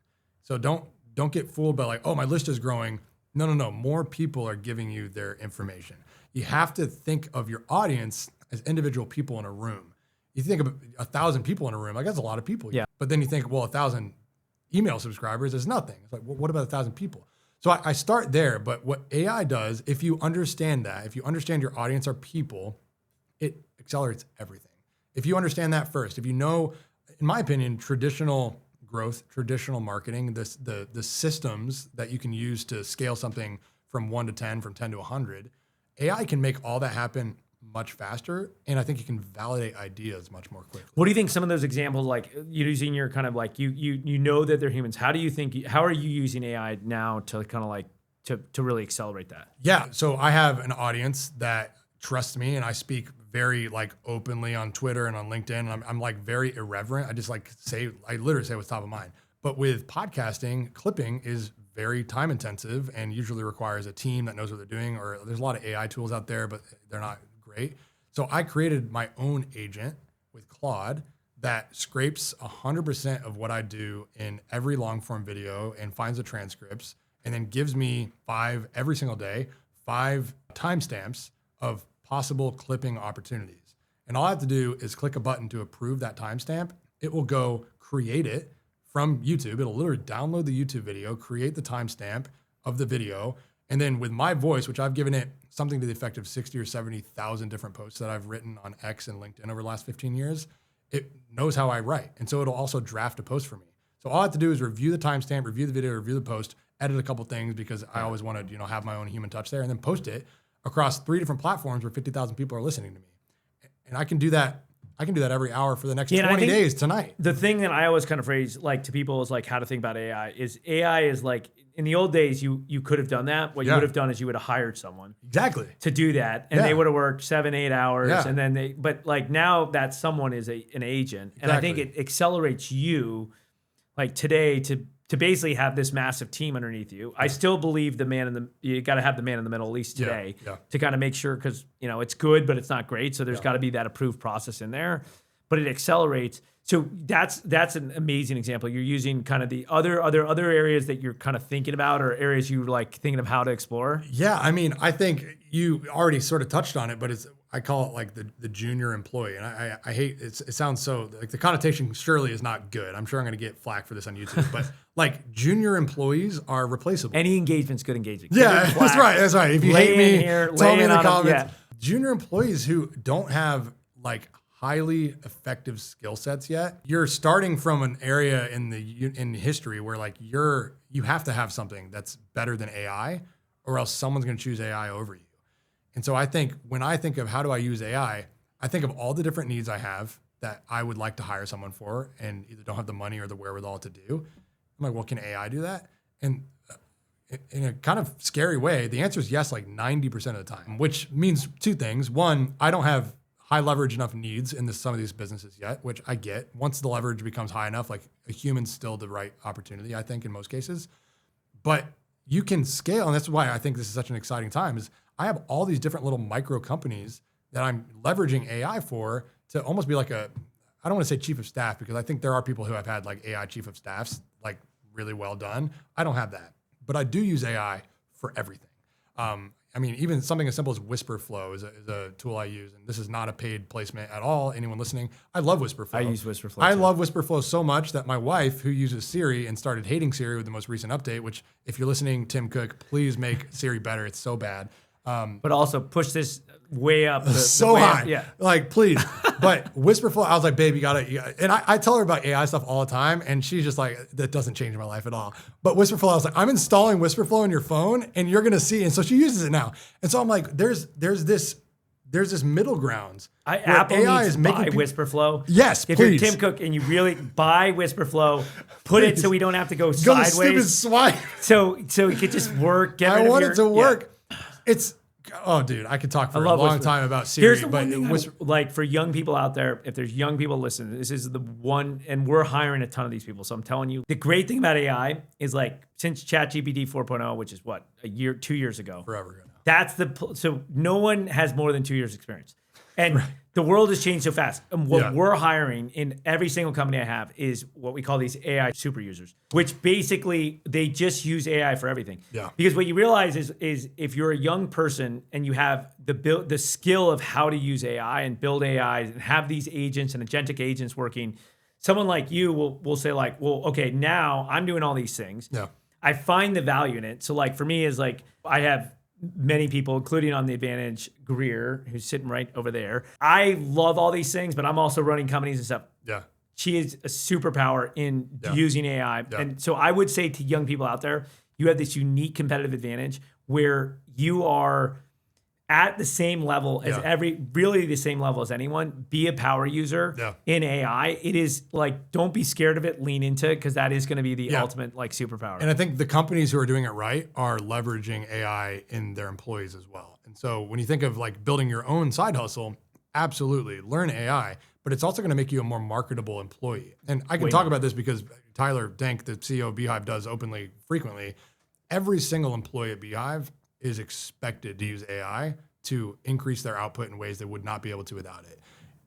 So don't get fooled by like, oh, my list is growing. No. More people are giving you their information. You have to think of your audience as individual people in a room. You think of 1,000 people in a room, like that's a lot of people. Yeah. But then you think, well, 1,000 email subscribers is nothing. It's like, well, what about 1,000 people? So I start there, but what AI does, if you understand that, if you understand your audience are people, it accelerates everything. If you understand that first, if you know, in my opinion, traditional growth, traditional marketing, the systems that you can use to scale something from 1 to 10, from 10 to 100, AI can make all that happen much faster. And I think you can validate ideas much more quickly.
What do you think some of those examples, like using your kind of like, you know that they're humans. How are you using AI now to kind of like, to really accelerate that?
Yeah. So I have an audience that trusts me, and I speak very like openly on Twitter and on LinkedIn. And I'm like very irreverent. I just like I literally say what's top of mind. But with podcasting, clipping is very time intensive and usually requires a team that knows what they're doing, or there's a lot of AI tools out there, but they're not great. So I created my own agent with Claude that scrapes 100% of what I do in every long form video and finds the transcripts, and then gives me every single day, 5 timestamps of possible clipping opportunities. And all I have to do is click a button to approve that timestamp. It will go create it from YouTube. It'll literally download the YouTube video, create the timestamp of the video. And then with my voice, which I've given it something to the effect of 60 or 70,000 different posts that I've written on X and LinkedIn over the last 15 years, it knows how I write. And so it'll also draft a post for me. So all I have to do is review the timestamp, review the video, review the post, edit a couple things because I always want to, have my own human touch there, and then post it across 3 different platforms where 50,000 people are listening to me. And I can do that. I can do that every hour for the next 20 days tonight.
The thing that I always kind of phrase like to people is like how to think about AI is like in the old days, you could have done that. What you would have done is you would have hired someone
exactly
to do that. And they would have worked 7-8 hours.
Yeah.
And then but like now that someone is an agent. And I think it accelerates you like today to basically have this massive team underneath you. I still believe you got to have the man in the middle at least today to kind of make sure, because it's good, but it's not great. So there's got to be that approved process in there, but it accelerates. So that's an amazing example. You're using kind of the other areas that you're kind of thinking about, or areas you like thinking of how to explore.
Yeah. I mean, I think you already sort of touched on it, but I call it like the junior employee. And I hate it. It sounds so like the connotation surely is not good. I'm sure I'm going to get flack for this on YouTube, but like junior employees are replaceable.
Any engagement's good engagement.
Yeah, that's right. That's right. If you hate me, tell me in the comments.
Yeah.
Junior employees who don't have like highly effective skill sets yet, you're starting from an area in history where like you have to have something that's better than AI, or else someone's going to choose AI over you. And so I think when I think of how do I use AI, I think of all the different needs I have that I would like to hire someone for and either don't have the money or the wherewithal to do. I'm like, well, can AI do that? And in a kind of scary way, the answer is yes, like 90% of the time, which means 2 things. One, I don't have high leverage enough needs in some of these businesses yet, which I get. Once the leverage becomes high enough, like a human's still the right opportunity, I think, in most cases. But you can scale, and that's why I think this is such an exciting time, is I have all these different little micro companies that I'm leveraging AI for to almost be like I don't want to say chief of staff, because I think there are people who have had like AI chief of staffs, like really well done. I don't have that, but I do use AI for everything. I mean, even something as simple as Wispr Flow is a tool I use, and this is not a paid placement at all. Anyone listening, I love Wispr Flow.
I use Wispr Flow.
I love Wispr Flow so much that my wife, who uses Siri and started hating Siri with the most recent update, which if you're listening, Tim Cook, please make Siri better. It's so bad.
But also push this way up.
So high.
Yeah.
Like, please. But Wispr Flow, I was like, babe, you gotta. And I tell her about AI stuff all the time, and she's just like, that doesn't change my life at all. But Wispr Flow, I was like, I'm installing Wispr Flow on your phone, and you're gonna see. And so she uses it now. And so I'm like, there's this middle ground.
Apple AI needs to buy Wispr Flow.
Yes,
if
please.
you're Tim Cook and you really buy Wispr Flow, put it so we don't have to go sideways.
Stupid swipe.
So it could just work.
I want it to work. Oh, dude, I could talk for a long time about Siri.
Here's the one thing like for young people out there, if there's young people listening, this is the one, and we're hiring a ton of these people. So I'm telling you, the great thing about AI is like since ChatGPT 4.0, which is what, 2 years ago.
Forever ago now.
So no one has more than 2 years experience. And the world has changed so fast. And what we're hiring in every single company I have is what we call these AI super users, which basically they just use AI for everything.
Yeah.
Because what you realize is if you're a young person and you have the skill of how to use AI and build AI and have these agents and agentic agents working, someone like you will say like, well, okay, now I'm doing all these things.
Yeah.
I find the value in it. So like for me is like I have many people, including on the Advantage, Greer, who's sitting right over there. I love all these things, but I'm also running companies and stuff.
Yeah.
She is a superpower in using AI.
Yeah.
And so I would say to young people out there, you have this unique competitive advantage where you are at the same level as really the same level as anyone. Be a power user in AI. It is like, don't be scared of it, lean into it, because that is going to be the ultimate like superpower.
And I think the companies who are doing it right are leveraging AI in their employees as well. And so when you think of like building your own side hustle, absolutely learn AI, but it's also going to make you a more marketable employee. And I can talk about this because Tyler Denk, the CEO of beehiiv, does openly frequently. Every single employee at beehiiv is expected to use AI to increase their output in ways they would not be able to without it.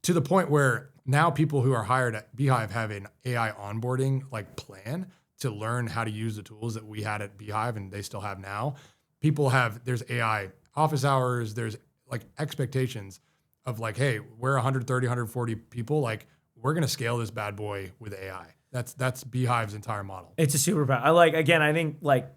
To the point where now people who are hired at beehiiv have an AI onboarding like plan to learn how to use the tools that we had at beehiiv and they still have now. There's AI office hours, there's like expectations of like, hey, we're 130, 140 people. Like we're going to scale this bad boy with AI. That's beehiiv's entire model.
It's a superpower. I think like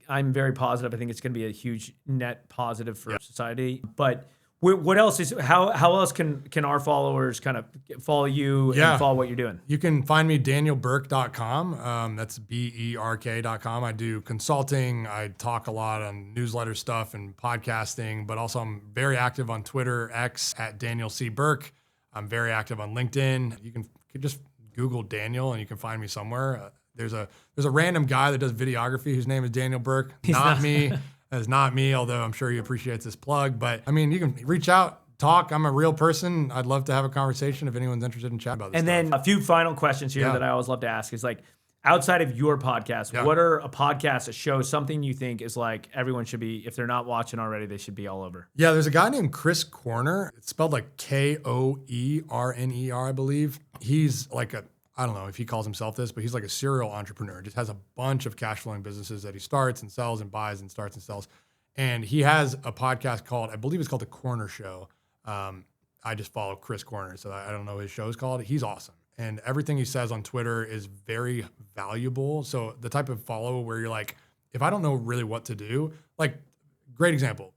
I'm very positive. I think it's going to be a huge net positive for society. But what else is how else can our followers kind of follow you and follow what you're doing?
You can find me danielberk.com. That's BERK.com. I do consulting. I talk a lot on newsletter stuff and podcasting, but also I'm very active on Twitter, X at Daniel C. Berk. I'm very active on LinkedIn. You can just Google Daniel and you can find me somewhere. There's a random guy that does videography whose name is Daniel Berk. Not me. That's not me, although I'm sure he appreciates this plug. But I mean, you can reach out, talk. I'm a real person. I'd love to have a conversation if anyone's interested in chatting about this.
And then a few final questions here that I always love to ask is like, outside of your podcast, what are a podcast, a show, something you think is like everyone should be, if they're not watching already, they should be all over?
Yeah, there's a guy named Chris Corner. It's spelled like Koerner, I believe. He's like I don't know if he calls himself this, but he's like a serial entrepreneur. Just has a bunch of cash flowing businesses that he starts and sells and buys and starts and sells. And he has a podcast called, I believe it's called The Corner Show. I just follow Chris Corner, so I don't know what his show is called. He's awesome. And everything he says on Twitter is very valuable. So the type of follow where you're like, if I don't know really what to do, like great example,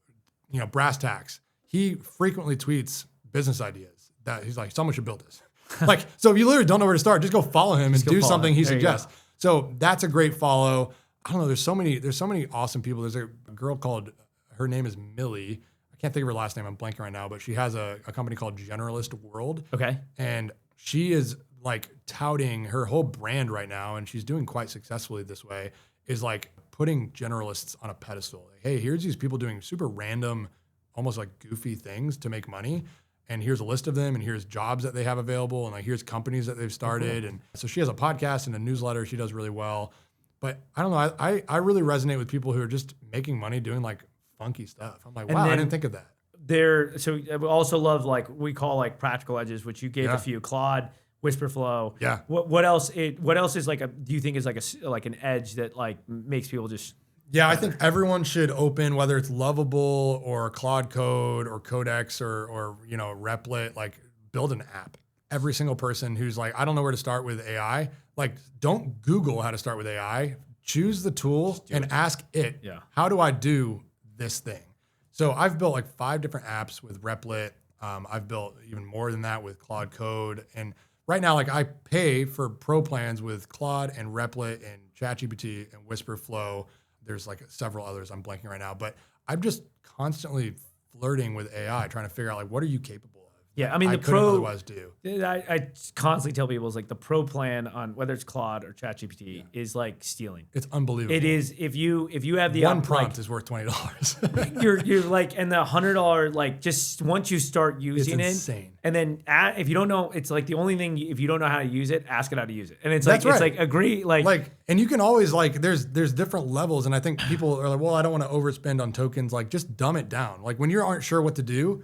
Brass Tacks. He frequently tweets business ideas that he's like, someone should build this. Like, so if you literally don't know where to start, just go follow him and do something he suggests. So that's a great follow. I don't know. There's so many awesome people. There's a girl called, her name is Millie. I can't think of her last name. I'm blanking right now, but she has a company called Generalist World. Okay. And she is like touting her whole brand right now. And she's doing quite successfully this way, is like putting generalists on a pedestal. Like, hey, here's these people doing super random, almost like goofy things to make money. And here's a list of them, and here's jobs that they have available, and like here's companies that they've started. And so she has a podcast and a newsletter. She does really well. But I don't know. I really resonate with people who are just making money doing like funky stuff. I'm like, wow, I didn't think of that.
So I also love like we call like practical edges, which you gave a few. Claude, Wispr Flow. Yeah. What else? What else is like do you think is like an edge that like makes people just?
Yeah, I think everyone should open, whether it's Lovable or Claude Code or Codex or Replit, like build an app. Every single person who's like, I don't know where to start with AI, like don't Google how to start with AI. Choose the tool and ask it, how do I do this thing? So I've built like 5 different apps with Replit. I've built even more than that with Claude Code. And right now, like I pay for pro plans with Claude and Replit and ChatGPT and Wispr Flow. There's like several others I'm blanking right now, but I'm just constantly flirting with AI, trying to figure out like, what are you capable of?
Yeah, I mean,
I couldn't otherwise do.
I constantly tell people is like the pro plan on whether it's Claude or ChatGPT is like stealing.
It's unbelievable.
It is if you have the
one prompt is worth $20.
you're like, and the $100 like just once you start using
it's insane.
And then if you don't know, it's like the only thing if you don't know how to use it, ask it how to use it. And it's like it's like agree like
and you can always like there's different levels, and I think people are like, well, I don't want to overspend on tokens. Like just dumb it down. Like when you aren't sure what to do,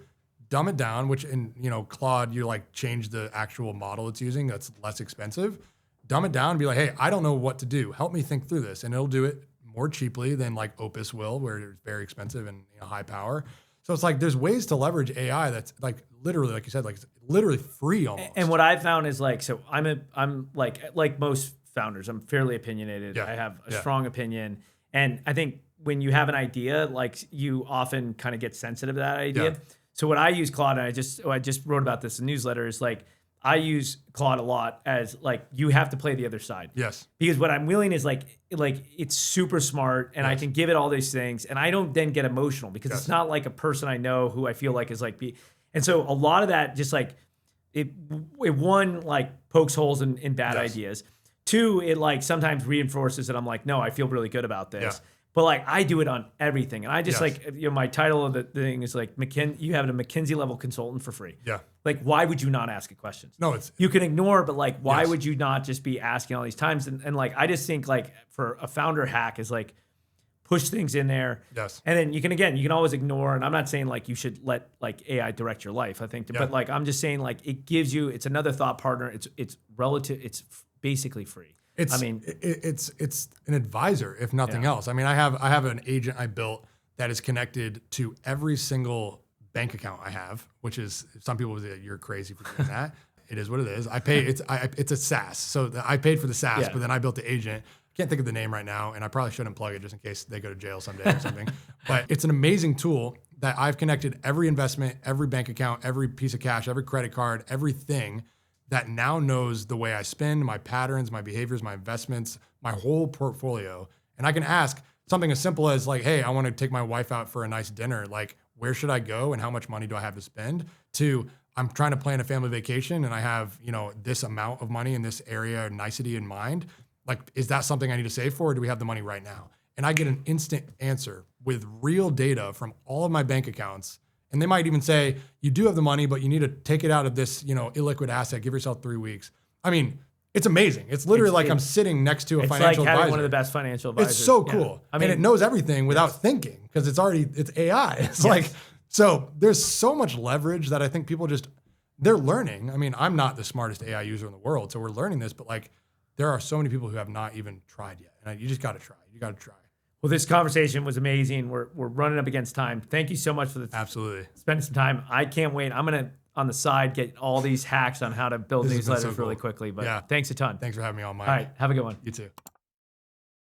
dumb it down, which in Claude, you like change the actual model it's using that's less expensive. Dumb it down and be like, hey, I don't know what to do. Help me think through this. And it'll do it more cheaply than like Opus will, where it's very expensive and high power. So it's like there's ways to leverage AI that's like literally, like you said, like it's literally free almost.
And what I found is like, so I'm like most founders, I'm fairly opinionated. I have a strong opinion. And I think when you have an idea, like you often kind of get sensitive to that idea.
Yeah.
So what I use Claude, and I just wrote about this in the newsletter, is like I use Claude a lot as like you have to play the other side.
Yes.
Because what I'm willing is like it's super smart, and I can give it all these things, and I don't then get emotional because it's not like a person I know who I feel like is like and so a lot of that just like it one like pokes holes in bad ideas. Two, it like sometimes reinforces that I'm like, no, I feel really good about this.
Yeah.
But like I do it on everything, and I just like my title of the thing is like you have a McKinsey level consultant for free.
Yeah.
Like why would you not ask it questions?
No,
You can ignore, but like why would you not just be asking all these times? And like I just think like for a founder hack is like push things in there.
Yes.
And then you can always ignore. And I'm not saying like you should let like AI direct your life. I think, but like I'm just saying like it gives you. It's another thought partner. It's relative. It's basically free.
It's an advisor, if nothing else. I mean, I have an agent I built that is connected to every single bank account I have, which is some people would say you're crazy for doing that. It is what it is. It's a SaaS, so I paid for the SaaS, but then I built the agent. I can't think of the name right now, and I probably shouldn't plug it just in case they go to jail someday or something. But it's an amazing tool that I've connected every investment, every bank account, every piece of cash, every credit card, everything. That now knows the way I spend, my patterns, my behaviors, my investments, my whole portfolio. And I can ask something as simple as like, hey, I want to take my wife out for a nice dinner. Like, where should I go and how much money do I have to spend? To, I'm trying to plan a family vacation and I have, this amount of money in this area, nicety in mind. Like, is that something I need to save for, or do we have the money right now? And I get an instant answer with real data from all of my bank accounts. And they might even say, you do have the money, but you need to take it out of this, illiquid asset. Give yourself 3 weeks. I mean, it's amazing. It's literally like I'm sitting next to a financial
like having
advisor.
one of the best financial advisors.
It's so cool. I mean, it knows everything without thinking because it's AI. It's like, so there's so much leverage that I think people they're learning. I mean, I'm not the smartest AI user in the world, so we're learning this, but like there are so many people who have not even tried yet. And you just got to try. You got to try.
Well, this conversation was amazing. We're running up against time. Thank you so much for
Absolutely
spending some time. I can't wait. I'm going to, on the side, get all these hacks on how to build newsletters really quickly. But thanks a ton.
Thanks for having me on, Mike.
All right. Have a good one.
You too.